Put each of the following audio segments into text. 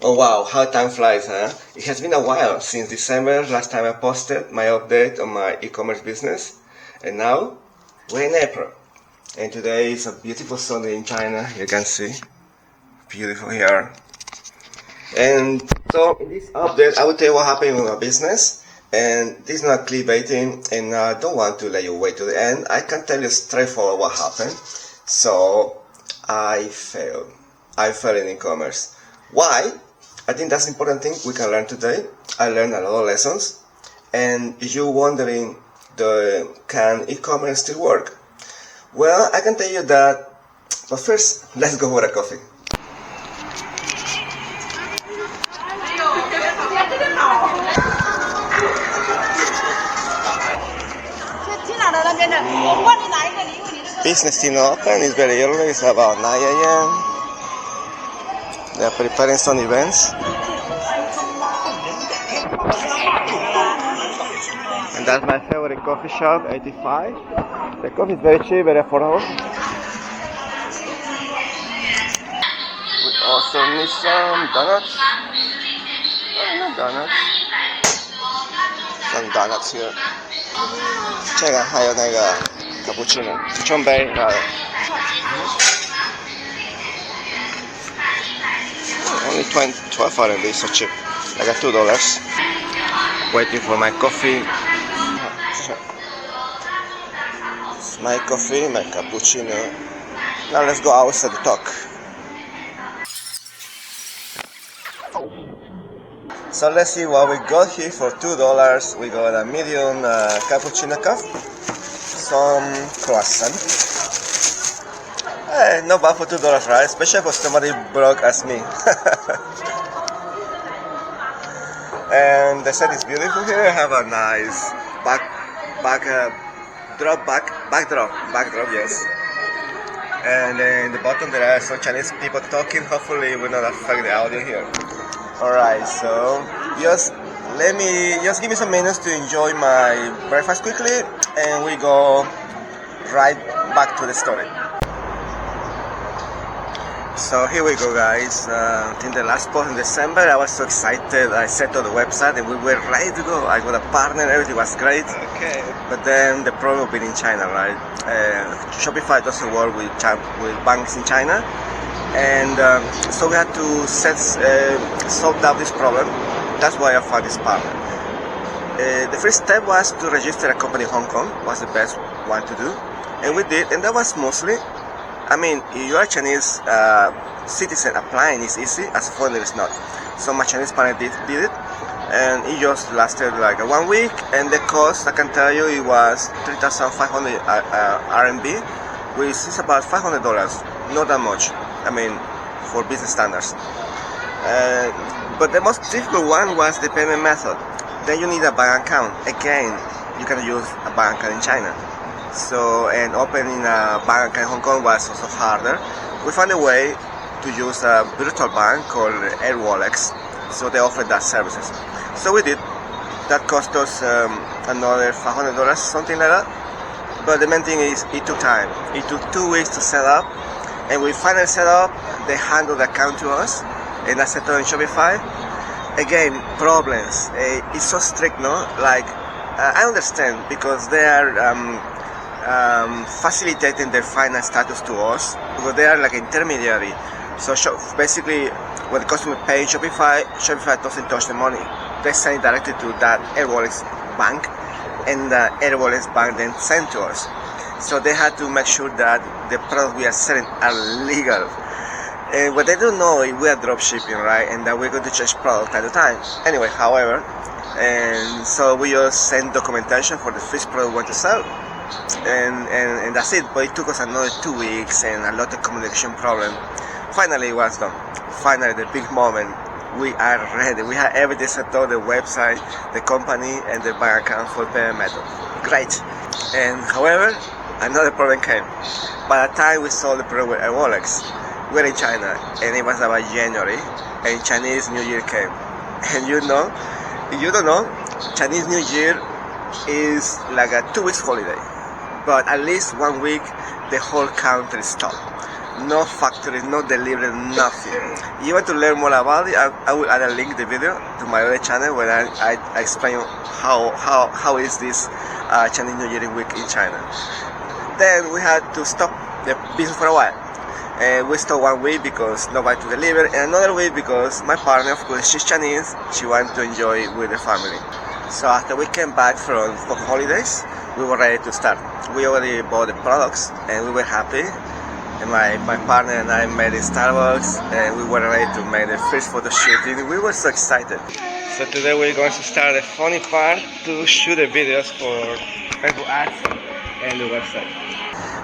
Oh wow, how time flies, huh? It has been a while since December, last time I posted my update on my e-commerce business. And now, we're in April. And today is a beautiful Sunday in China, you can see. Beautiful here. And so, in this update, I will tell you what happened with my business. And this is not clickbaiting, and I don't want to let you wait to the end. I can tell you straightforward what happened. So, I failed. I failed in e-commerce. Why? I think that's an important thing we can learn today. I learned a lot of lessons. And if you're wondering, can e-commerce still work? Well, I can tell you that, but first, let's go for a coffee. Business still not open, it's very early, it's about 9 a.m. They're preparing some events. And that's my favorite coffee shop, 85. The coffee is very cheap, very affordable. We also need some donuts. Oh, no donuts. Some donuts here. 这个还有那个 cappuccino 冲杯 Only 12 RMB, so cheap. I got $2. Waiting for my coffee. It's my coffee, my cappuccino. Now let's go outside to talk. So let's see what we got here for $2. We got a medium cappuccino cup, some croissant. Hey, not bad for $2, right? Especially for somebody broke as me. And the set is beautiful here. I have a nice backdrop, yes. And then in the bottom there are some Chinese people talking. Hopefully it will not affect the audio here. Alright, so just give me some minutes to enjoy my breakfast quickly, and we go right back to the story. So here we go, guys. I think the last post in December, I was so excited. I set up the website and we were ready to go. I got a partner, everything was great. Okay. But then the problem being in China, right? Shopify doesn't work with banks in China. And so we had to solve out this problem. That's why I found this partner. The first step was to register a company in Hong Kong. Was the best one to do, and we did. And that was mostly, I mean, if you are a Chinese citizen, applying is easy. As a foreigner, it's not. So my Chinese partner did it, and it just lasted like 1 week. And the cost, I can tell you, it was 3,500 RMB, which is about $500. Not that much. I mean, for business standards. But the most difficult one was the payment method. Then you need a bank account. Again, you can use a bank account in China. So, and opening a bank account in Hong Kong was also harder. We found a way to use a virtual bank called AirWallex. So they offered that services. So we did. That cost us another $500, something like that. But the main thing is, it took time. It took 2 weeks to set up. And we finally set up, they handled the account to us, and I set up in Shopify. Again, problems. It's so strict, no? Like, I understand, because they are facilitating their finance status to us, because they are like intermediary. So basically, when the customer pays Shopify doesn't touch the money. They send it directly to that AirWallex bank, and the AirWallex bank then send to us. So they had to make sure that the products we are selling are legal. And what they don't know is we are dropshipping, right? And that we're going to change product at a time. Anyway, however, and so we just send documentation for the first product we want to sell. And that's it. But it took us another 2 weeks and a lot of communication problem. Finally, it was done. Finally, the big moment. We are ready. We have everything set up, the website, the company, and the bank account for payment method. Great. And however, another problem came. By the time we solved the problem with AirWallex, we were in China, and it was about January, and Chinese New Year came. And you know, if you don't know, Chinese New Year is like a 2 weeks holiday. But at least 1 week, the whole country stopped. no factory, no delivery, nothing. If you want to learn more about it, I will add a link to the video to my other channel where I explain how is this Chinese New Year week in China. Then we had to stop the business for a while. We stopped 1 week because nobody to deliver, and another week because my partner, of course, she's Chinese, she wanted to enjoy with the family. So after we came back from holidays, we were ready to start. We already bought the products and we were happy. And my partner and I met in Starbucks and we were ready to make the first photo shooting. We were so excited. So today we're going to start the funny part to shoot the videos for Facebook ads and the website.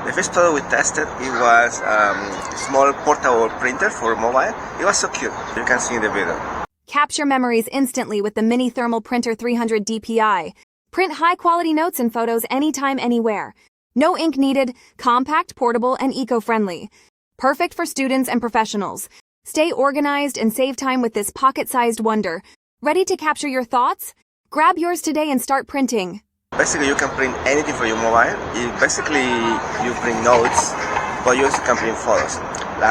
The first product we tested, it was a small portable printer for mobile. It was so cute. You can see in the video. Capture memories instantly with the Mini Thermal Printer 300 DPI. Print high-quality notes and photos anytime, anywhere. No ink needed, compact, portable, and eco-friendly. Perfect for students and professionals. Stay organized and save time with this pocket-sized wonder. Ready to capture your thoughts? Grab yours today and start printing. Basically, you can print anything for your mobile. Basically, you print notes, but you also can print photos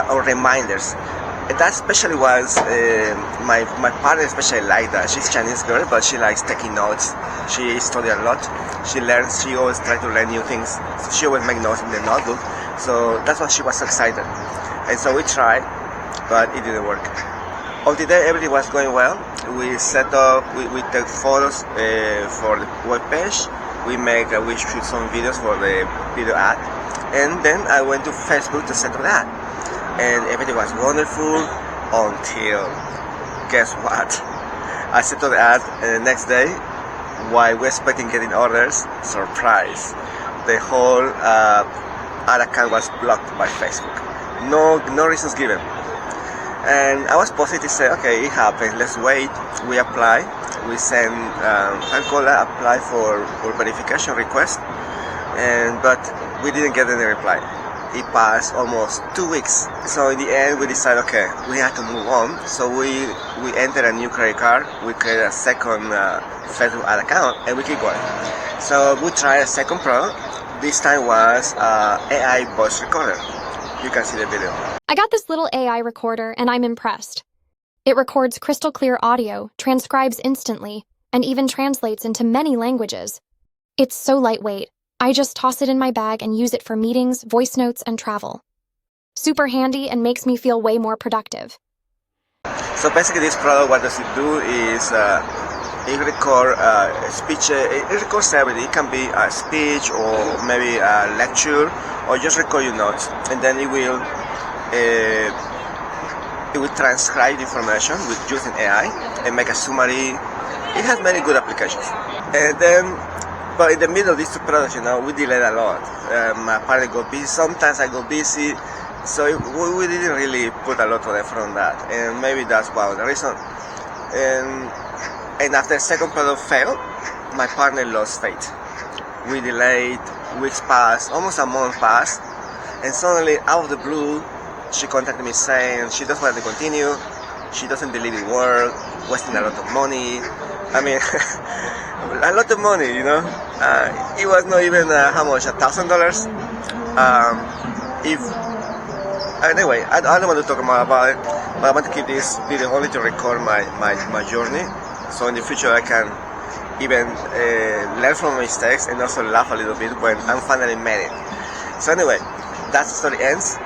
or reminders. And that especially was, my partner especially liked that. She's a Chinese girl, but she likes taking notes. She studied a lot. She always tries to learn new things. So she always make notes in the notebook. So that's why she was so excited. And so we tried, but it didn't work. All the day, everything was going well. We set up, we took photos for the web page. We shoot some videos for the video ad. And then I went to Facebook to set up that. And everything was wonderful until, guess what? I set up the ad and the next day, while we're expecting getting orders, surprise. The whole ad account was blocked by Facebook. No reasons given. And I was positive to say, okay, it happened, let's wait. We apply, we send, apply for verification request, but we didn't get any reply. It passed almost 2 weeks. So in the end, we decided, okay, we have to move on. So we entered a new credit card, we created a second Facebook ad account, and we keep going. So we tried a second product. This time was AI voice recorder. You can see the video. I got this little AI recorder and I'm impressed. It records crystal clear audio, transcribes instantly, and even translates into many languages. It's so lightweight. I just toss it in my bag and use it for meetings, voice notes, and travel. Super handy and makes me feel way more productive. So basically this product, what does it do is it records speech, it records everything. It can be a speech or maybe a lecture or just record your notes, and then it will transcribe the information with using AI and make a summary. It has many good applications. And then, but in the middle of these two products, we delayed a lot. My partner got busy. Sometimes I got busy, so we didn't really put a lot of effort on that. And maybe that's one of the reasons. And after the second product failed, my partner lost faith. We delayed, weeks passed, almost a month passed, and suddenly, out of the blue, she contacted me saying she doesn't want to continue, she doesn't believe it worked, wasting a lot of money. I mean, a lot of money, it was not even, how much, $1,000? Anyway, I don't want to talk more about it, but I want to keep this video only to record my journey, so in the future I can even learn from my mistakes and also laugh a little bit when I'm finally made it. So anyway, that story ends,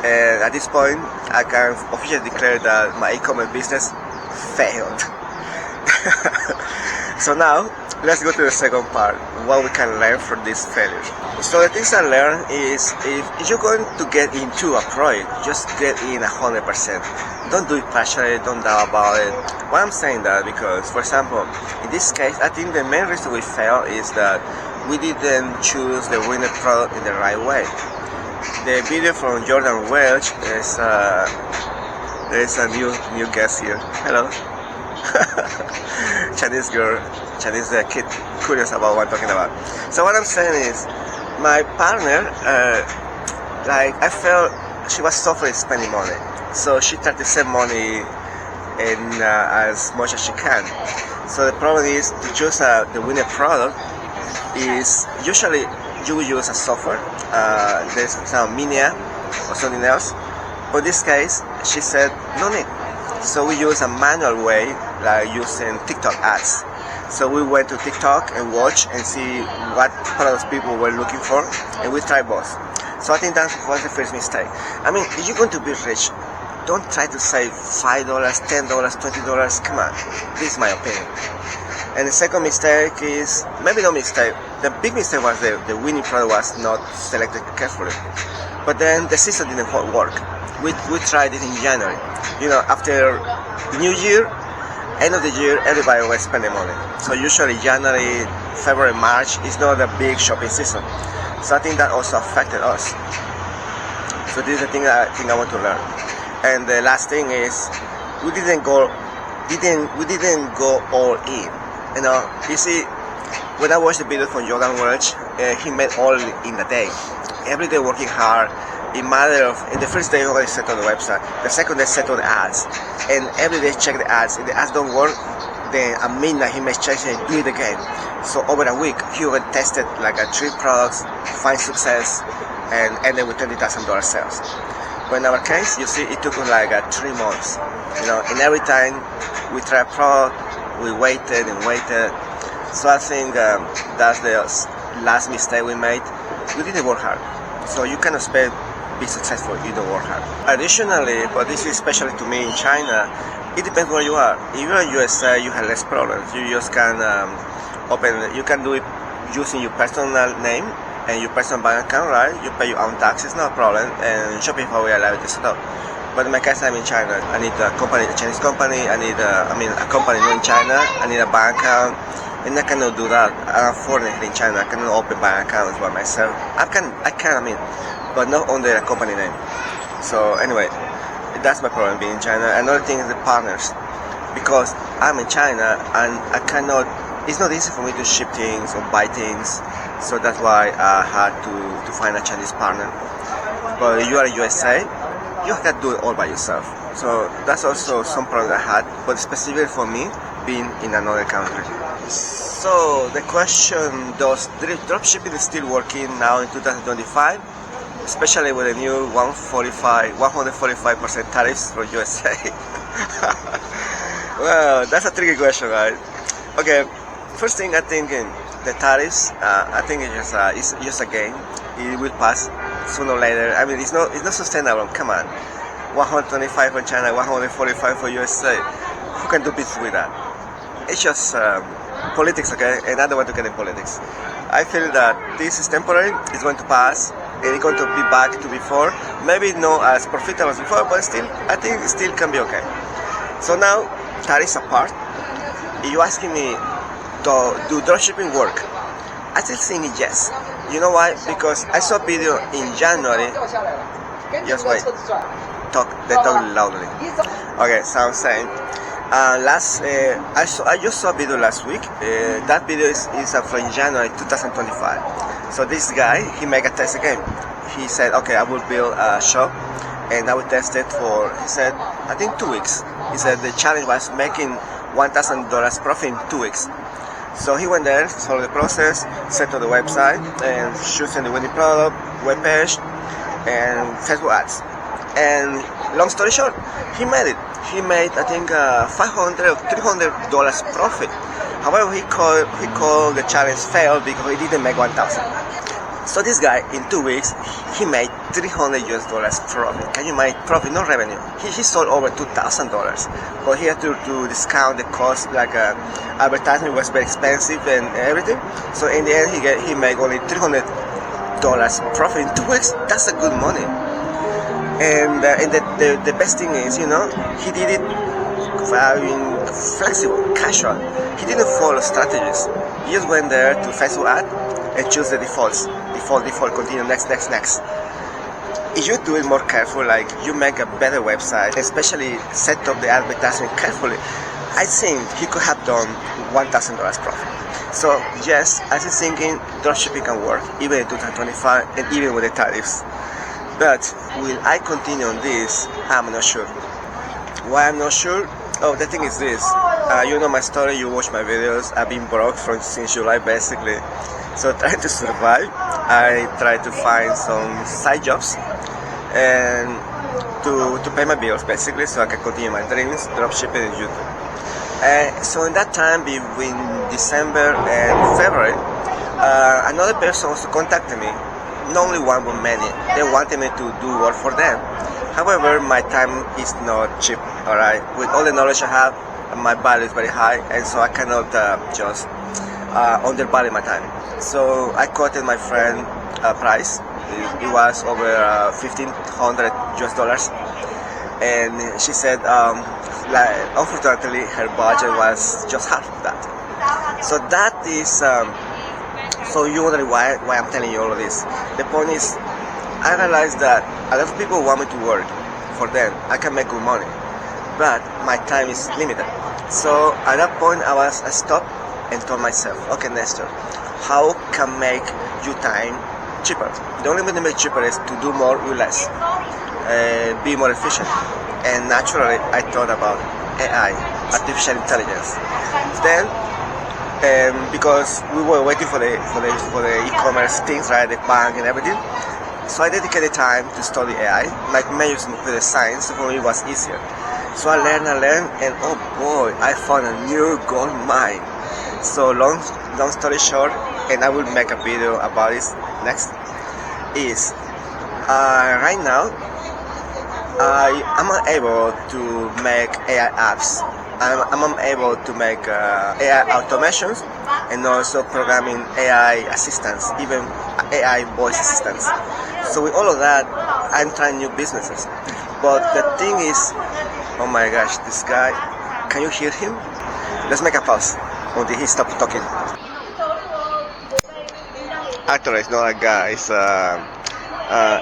and at this point I can officially declare that my e-commerce business failed. So now, let's go to the second part, what we can learn from this failure. So the things I learned is, if you're going to get into a project, just get in 100%. Don't do it partially, don't doubt about it. Why I'm saying that, because, for example, in this case, I think the main reason we failed is that we didn't choose the winner product in the right way. The video from Jordan Welch is, there is a new guest here. Hello. Chinese girl, Chinese kid, curious about what I'm talking about. So what I'm saying is, my partner, I felt she was suffering spending money. So she tried to save money in as much as she can. So the problem is, to choose the winner product is usually you will use a software. There's some Minia or something else. For this case, she said no need. So we use a manual way, like using TikTok ads. So we went to TikTok and watch and see what products people were looking for, and we tried both. So I think that was the first mistake. I mean, if you're going to be rich, don't try to save $5, $10, $20. Come on, this is my opinion. And the second mistake is, maybe no mistake, the big mistake was the winning product was not selected carefully. But then the system didn't work. We tried it in January. You know, after New Year, end of the year, everybody was spending money. So usually January, February, March is not a big shopping season. So I think that also affected us. So this is the thing that I think I want to learn. And the last thing is, we didn't go all in. You know, you see, when I watched the video from Jordan Welch, he made all in the day. Every day working hard. In the first day already set on the website. The second day set on the ads. And every day check the ads. If the ads don't work, then at midnight he makes change and do it again. So over a week, he already tested like 3 products, find success, and ended with $20,000 sales. But in our case, you see, it took us like 3 months. You know, and every time we tried a product, we waited and waited. So I think that's the last mistake we made. We didn't work hard. So you cannot be successful if you don't work hard. Additionally, but this is especially to me in China, it depends where you are. If you're in USA, you have less problems. You just can you can do it using your personal name and your personal bank account, right? You pay your own taxes, no problem. And Shopify will allow you to set up. But in my case, I'm in China. I need a company, a Chinese company. I need a company in China. I need a bank account. And I cannot do that. I'm foreign in China. I cannot open bank accounts by myself. I can, but not under a company name. So anyway, that's my problem being in China. Another thing is the partners. Because I'm in China and I cannot, it's not easy for me to ship things or buy things. So that's why I had to find a Chinese partner. But if you are in USA, you have to do it all by yourself. So that's also some problem I had, but specifically for me, being in another country. So the question, does dropshipping still working now in 2025? Especially with the new 145% tariffs from USA. Well, that's a tricky question, right? Okay, first thing I think the tariffs, I think it's just a game. It will pass sooner or later. I mean, it's not sustainable. Come on, 125 for China, 145 for USA. Who can do business with that? It's just politics, okay? And I don't want to get in politics. I feel that this is temporary. It's going to pass. And it's going to be back to before. Maybe not as profitable as before, but still, I think it still can be okay. So now, tariffs apart, if you're asking me, do dropshipping work? I still think yes. You know why? Because I saw a video in January. Just wait. They talk loudly. Okay, so I'm saying, I just saw a video last week. That video is from January 2025. So this guy, he made a test again. He said, okay, I will build a shop and I will test it for, he said, I think 2 weeks. He said the challenge was making $1,000 profit in 2 weeks. So he went there, followed the process, set up the website, and choosing the winning product, web page, and Facebook ads. And long story short, he made it. He made, I think, $500 or $300 profit. However, he called the challenge failed because he didn't make 1,000. So this guy, in 2 weeks, he made $300 profit. Can you make profit, not revenue? He sold over $2,000, but he had to discount the cost, like advertisement was very expensive and everything. So in the end, he made only $300 profit in 2 weeks. That's a good money. And the best thing is, you know, he did it flexible, casual. He didn't follow strategies. He just went there to Facebook ad and choose the defaults. Default, continue, next. If you do it more careful, like you make a better website, especially set up the advertisement carefully, I think he could have done $1,000 profit. So yes, I was thinking dropshipping can work, even in 2025 and even with the tariffs. But will I continue on this? I'm not sure. Why I'm not sure? Oh, the thing is this. You know my story, you watch my videos. I've been broke since July basically. So trying to survive, I try to find some side jobs. And to pay my bills basically, so I can continue my dreams, dropshipping in YouTube. So in that time, between December and February, another person also contacted me. Not only one, but many. They wanted me to do work for them. However, my time is not cheap. All right, with all the knowledge I have, my value is very high, and so I cannot just undervalue my time. So I quoted my friend price. It was over $1,500 US, and she said, unfortunately, her budget was just half of that. So that is. So you wonder why I'm telling you all of this. The point is, I realized that a lot of people want me to work for them. I can make good money, but my time is limited. So at that point, I stopped and told myself, okay, Nestor, how can make your time cheaper? The only way to make cheaper is to do more with less, be more efficient. And naturally, I thought about AI, artificial intelligence. Then, because we were waiting for the e-commerce things, right, the bank and everything, so I dedicated time to study AI. Like major computer science, for me, was easier. So I learned, and oh boy, I found a new gold mine. So long story short, and I will make a video about this next, is right now I'm able to make AI apps. I'm able to make AI automations and also programming AI assistants, even AI voice assistants. So with all of that, I'm trying new businesses. But the thing is, oh my gosh, this guy, can you hear him? Let's make a pause until he stops talking. Actually, it's not a guy, it's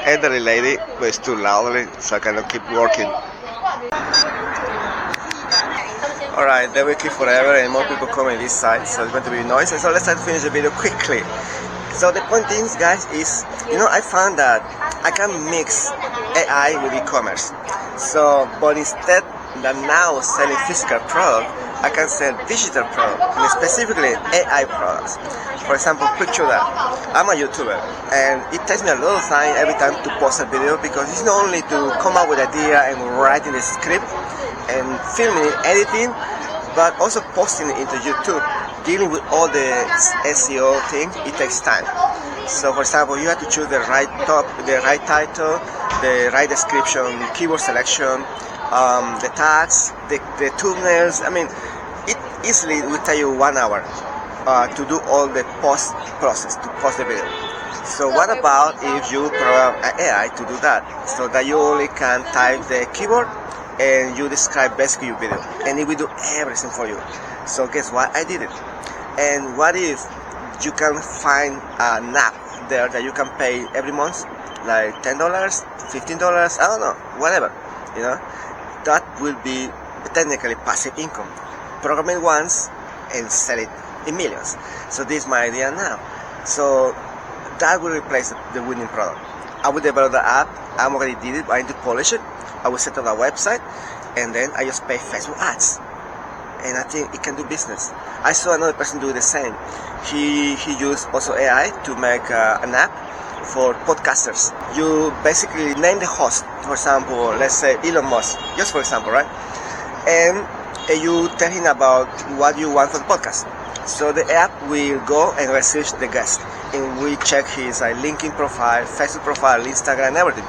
elderly lady, but it's too loudly, so I cannot keep working. Alright, they will keep forever and more people coming this side, so it's going to be noisy. So let's try to finish the video quickly. So the point is, guys, is, I found that I can mix AI with e-commerce. So, but instead of now selling physical product, I can sell digital product, and specifically AI products. For example, picture that I'm a YouTuber, and it takes me a lot of time every time to post a video, because it's not only to come up with an idea and writing the script and filming, editing, but also posting it into YouTube. Dealing with all the SEO things, it takes time. So, for example, you have to choose the right title, the right description, keyword selection, the tags, the thumbnails. I mean, it easily will take you 1 hour to do all the post process, to post the video. So what about if you program an AI to do that, so that you only can type the keyword and you describe basically your video, and it will do everything for you. So guess what? I did it. And what if you can find an app there that you can pay every month, like $10, $15, I don't know, whatever, that will be technically passive income. Program it once and sell it in millions. So this is my idea now. So that will replace the winning product. I will develop the app. I already did it. I need to polish it. I will set up a website, and then I just pay Facebook ads. And I think it can do business. I saw another person do the same. He used also AI to make an app for podcasters. You basically name the host. For example, let's say Elon Musk, just for example, right? And you tell him about what you want for the podcast. So the app will go and research the guest, and we check his LinkedIn profile, Facebook profile, Instagram, and everything.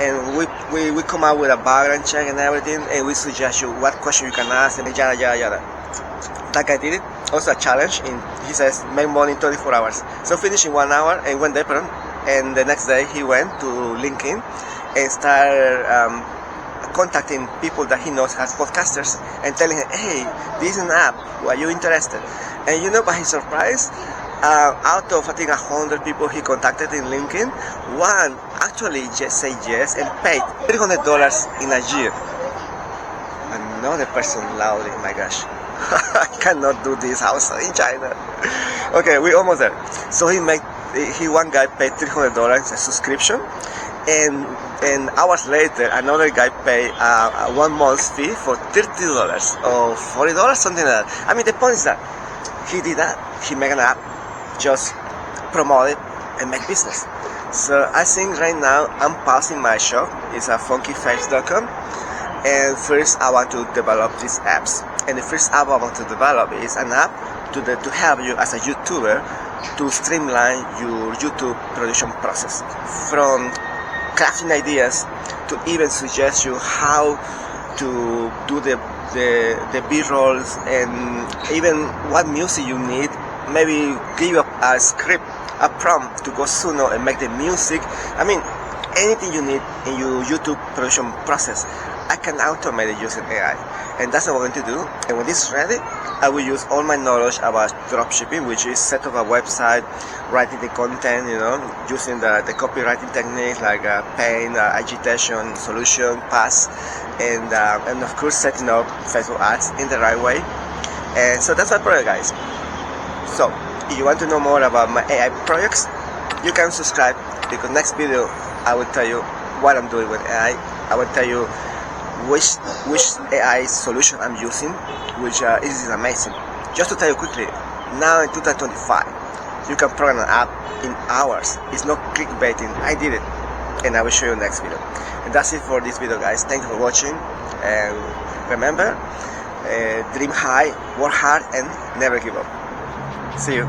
And we come out with a background check and everything, and we suggest you what question you can ask, and yada yada yada. That guy did it. Also a challenge, he says make money in 24 hours. So finish in 1 hour and went different. And the next day he went to LinkedIn and started contacting people that he knows has podcasters and telling him, hey, this is an app, are you interested? And by his surprise, out of I think 100 people he contacted in LinkedIn, one actually just said yes and paid $300 in a year. Another person loudly, oh my gosh, I cannot do this also in China. Okay, we're almost there. So one guy paid $300 a subscription, and hours later another guy paid a 1 month fee for $30 or $40, something like that. I mean, the point is that he did that. He made an app, just promote it and make business. So I think right now I'm pausing my shop. It's a funkyface.com, and first I want to develop these apps. And the first app I want to develop is an app to help you as a YouTuber to streamline your YouTube production process, from crafting ideas to even suggest you how to do the B-rolls, and even what music you need. Maybe give you a script, a prompt to go sooner and make the music. I mean, anything you need in your YouTube production process, I can automate it using AI. And that's what we're going to do. And when this is ready, I will use all my knowledge about dropshipping, which is set up a website, writing the content, using the copywriting techniques like paint, agitation, solution, pass, and of course setting up Facebook ads in the right way. And so that's my project, guys. So if you want to know more about my AI projects, you can subscribe, because next video I will tell you what I'm doing with AI. I will tell you which AI solution I'm using, which is amazing. Just to tell you quickly, now in 2025, you can program an app in hours. It's not clickbaiting. I did it, and I will show you next video. And that's it for this video, guys. Thank you for watching, and remember, dream high, work hard, and never give up. See you.